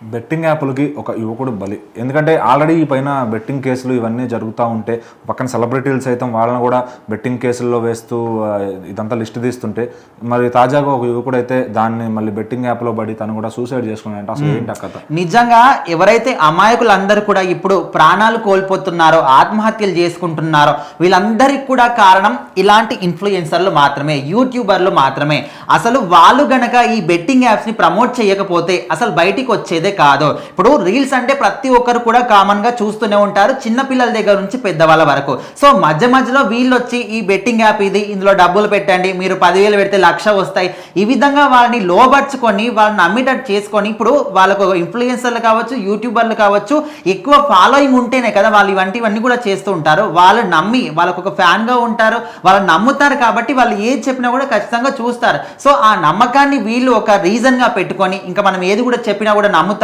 Betting యాప్లకి ఒక యువకుడు బలి. ఎందుకంటే ఆల్రెడీ ఈ పైన బెట్టింగ్ కేసులు ఇవన్నీ జరుగుతూ ఉంటే పక్కన సెలబ్రిటీలు సైతం వాళ్ళని కూడా బెట్టింగ్ కేసుల్లో వేస్తూ ఇదంతా లిస్ట్ తీస్తుంటే మరి తాజాగా ఒక యువకుడు అయితే దాన్ని మళ్ళీ బెట్టింగ్ యాప్లో పడి తను కూడా సూసైడ్ చేసుకున్నాడంటే అసలు ఏంటి ఆ కథ? నిజంగా ఎవరైతే అమాయకులందరూ కూడా ఇప్పుడు ప్రాణాలు కోల్పోతున్నారో, ఆత్మహత్యలు చేసుకుంటున్నారో వీళ్ళందరికీ కూడా కారణం ఇలాంటి ఇన్ఫ్లుయెన్సర్లు మాత్రమే, యూట్యూబర్లు మాత్రమే. అసలు వాళ్ళు గనక ఈ బెట్టింగ్ యాప్స్ ని ప్రమోట్ చేయకపోతే అసలు బయటికి వచ్చేదే కాదు. ఇప్పుడు రీల్స్ అంటే ప్రతి ఒక్కరు కూడా కామన్ గా చూస్తూనే ఉంటారు, చిన్న పిల్లల దగ్గర నుంచి పెద్దవాళ్ళ వరకు. సో మధ్యలో వీళ్ళు వచ్చి ఈ బెట్టింగ్ యాప్ ఇది, ఇందులో డబ్బులు పెట్టండి, మీరు 10,000 పెడితే 1,00,000 వస్తాయి, ఈ విధంగా వాళ్ళని లోబర్చుకొని వాళ్ళని నమ్మిటట్టు చేసుకొని, ఇప్పుడు వాళ్ళకు ఇన్ఫ్లుయెన్సర్లు కావచ్చు, యూట్యూబర్లు కావచ్చు, ఎక్కువ ఫాలోయింగ్ ఉంటేనే కదా వాళ్ళు ఇవన్నీ కూడా చేస్తూ ఉంటారు. వాళ్ళు నమ్మి వాళ్ళకు ఒక ఫ్యాన్ గా ఉంటారు, వాళ్ళు నమ్ముతారు కాబట్టి వాళ్ళు ఏది చెప్పినా కూడా ఖచ్చితంగా చూస్తారు. సో ఆ నమ్మకాన్ని వీళ్ళు ఒక రీజన్ గా పెట్టుకొని ఇంకా మనం ఏది కూడా చెప్పినా కూడా నమ్ముతారు,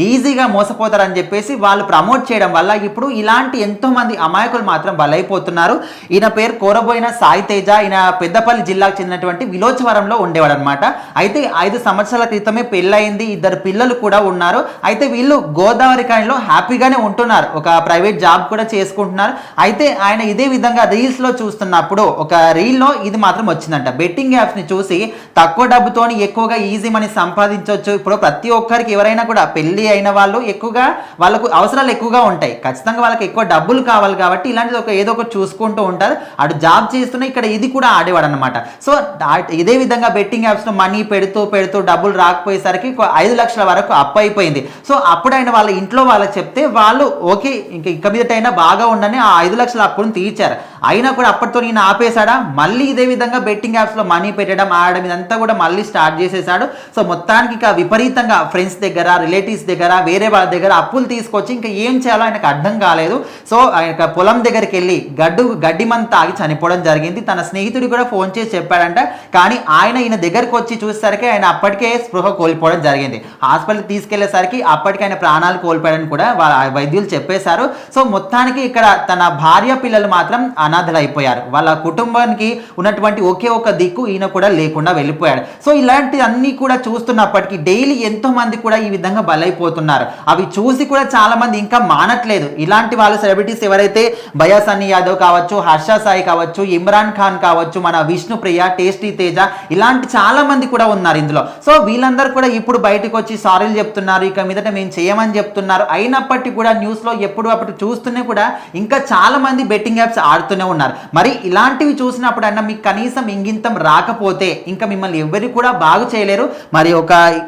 ఈజీగా మోసపోతారు అని చెప్పేసి వాళ్ళు ప్రమోట్ చేయడం వల్ల ఇప్పుడు ఇలాంటి ఎంతో మంది అమాయకులు మాత్రం బలైపోతున్నారు. ఈయన పేరు కోరబోయిన సాయి తేజ. ఈయన పెద్దపల్లి జిల్లాకు చెందినటువంటి విలోచవరంలో ఉండేవాడు అనమాట. అయితే 5 సంవత్సరాల క్రితమే పెళ్ళయింది, 2 పిల్లలు కూడా ఉన్నారు. అయితే వీళ్ళు గోదావరి కాయలో హ్యాపీగానే ఉంటున్నారు, ఒక ప్రైవేట్ జాబ్ కూడా చేసుకుంటున్నారు. అయితే ఆయన ఇదే విధంగా రీల్స్ లో చూస్తున్నప్పుడు ఒక రీల్ లో ఇది మాత్రం వచ్చిందంట. బెట్టింగ్ యాప్స్ ని చూసి తక్కువ డబ్బుతోని ఎక్కువగా ఈజీ మనీ సంపాదించవచ్చు. ఇప్పుడు ప్రతి ఒక్కరికి ఎవరైనా కూడా పెళ్లి అయిన వాళ్ళు ఎక్కువగా వాళ్ళకు అవసరాలు ఎక్కువగా ఉంటాయి, ఖచ్చితంగా వాళ్ళకి ఎక్కువ డబ్బులు కావాలి కాబట్టి ఇలాంటిది ఏదో ఒకటి చూసుకుంటూ ఉంటారు. అటు జాబ్ చేస్తున్నా ఇక్కడ ఇది కూడా ఆడేవాడు అనమాట. సో ఇదే విధంగా బెట్టింగ్ యాప్స్ లో మనీ పెడుతూ డబ్బులు రాకపోయేసరికి 5 లక్షల వరకు అప్పు అయిపోయింది. సో అప్పుడు ఆయన వాళ్ళ ఇంట్లో వాళ్ళకి చెప్తే వాళ్ళు ఓకే ఇక మీదటైనా బాగా ఉండని ఆ 5 లక్షల అప్పును తీర్చారు. అయినా కూడా అప్పటితో ఈయన ఆపేశాడా, మళ్ళీ ఇదే విధంగా బెట్టింగ్ యాప్స్ లో మనీ పెట్టడం ఆడడం ఇదంతా కూడా మళ్ళీ స్టార్ట్ చేసేసాడు. సో మొత్తానికి ఇక విపరీతంగా ఫ్రెండ్స్ దగ్గర, రిలేటివ్స్ దగ్గర, వేరే వాళ్ళ దగ్గర అప్పులు తీసుకొచ్చి ఇంకా ఏం చేయాలో ఆయనకు అర్థం కాలేదు. సో ఆయన పొలం దగ్గరికి వెళ్ళి గడ్డి మందు తాగి చనిపోవడం జరిగింది. తన స్నేహితుడు కూడా ఫోన్ చేసి చెప్పాడంట. కానీ ఈయన దగ్గరకు వచ్చి చూసేసరికి ఆయన అప్పటికే స్పృహ కోల్పోవడం జరిగింది. హాస్పిటల్కి తీసుకెళ్లేసరికి అప్పటికి ఆయన ప్రాణాలు కోల్పోయాడని కూడా వైద్యులు చెప్పేశారు. సో మొత్తానికి ఇక్కడ తన భార్య పిల్లలు మాత్రం అనాథలైపోయారు. వాళ్ళ కుటుంబానికి ఉన్నటువంటి ఒకే ఒక దిక్కు ఈయన కూడా లేకుండా వెళ్ళిపోయాడు. సో ఇలాంటి అన్ని కూడా చూస్తున్నప్పటికీ డైలీ ఎంతో మంది కూడా ఈ విధంగా బలైపోతున్నారు. అవి చూసి కూడా చాలా మంది ఇంకా మానట్లేదు. ఇలాంటి వాళ్ళ సెలబ్రిటీస్ ఎవరైతే భయా సన్నీ యాదవ్ కావచ్చు, హర్ష సాయి కావచ్చు, ఇమ్రాన్ ఖాన్ కావచ్చు, మన విష్ణుప్రియ, టేస్టీ తేజ, ఇలాంటి చాలా మంది కూడా ఉన్నారు ఇందులో. సో వీళ్ళందరూ కూడా ఇప్పుడు బయటకు వచ్చి సారీలు చెప్తున్నారు, ఇక మీదట మేము చేయమని చెప్తున్నారు. అయినప్పటికీ కూడా న్యూస్ లో ఎప్పుడు అప్పుడు చూస్తూనే కూడా ఇంకా చాలా మంది బెట్టింగ్ యాప్స్ ఆడుతూనే ఉన్నారు. మరి ఇలాంటివి చూసినప్పుడు అన్న మీకు కనీసం ఇంగింతం రాకపోతే ఇంకా మిమ్మల్ని ఎవరు కూడా బాగు చేయలేరు. మరి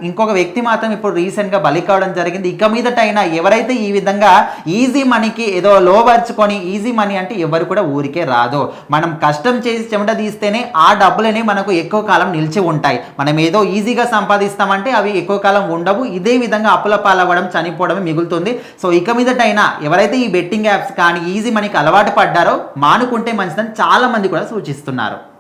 ఇంకొక వ్యక్తి మాత్రం ఇప్పుడు రీసెంట్ గా బలి కావడం జరిగింది. ఇక మీదటైనా ఎవరైతే ఈ విధంగా ఈజీ మనీకి ఏదో లోబర్చుకొని, ఈజీ మనీ అంటే ఎవరు కూడా ఊరికే రాదు. మనం కష్టం చేసి చెమట తీస్తేనే ఆ డబ్బులనే మనకు ఎక్కువ కాలం నిలిచి ఉంటాయి. మనం ఏదో ఈజీగా సంపాదిస్తామంటే అవి ఎక్కువ కాలం ఉండవు. ఇదే విధంగా అప్పుల పాలవ్వడం, చనిపోవడమే మిగులుతుంది. సో ఇక మీదటైనా ఎవరైతే ఈ బెట్టింగ్ యాప్స్ కానీ ఈజీ మనీకి అలవాటు పడ్డారో మానుకుంటే మంచిదని చాలా మంది కూడా సూచిస్తున్నారు.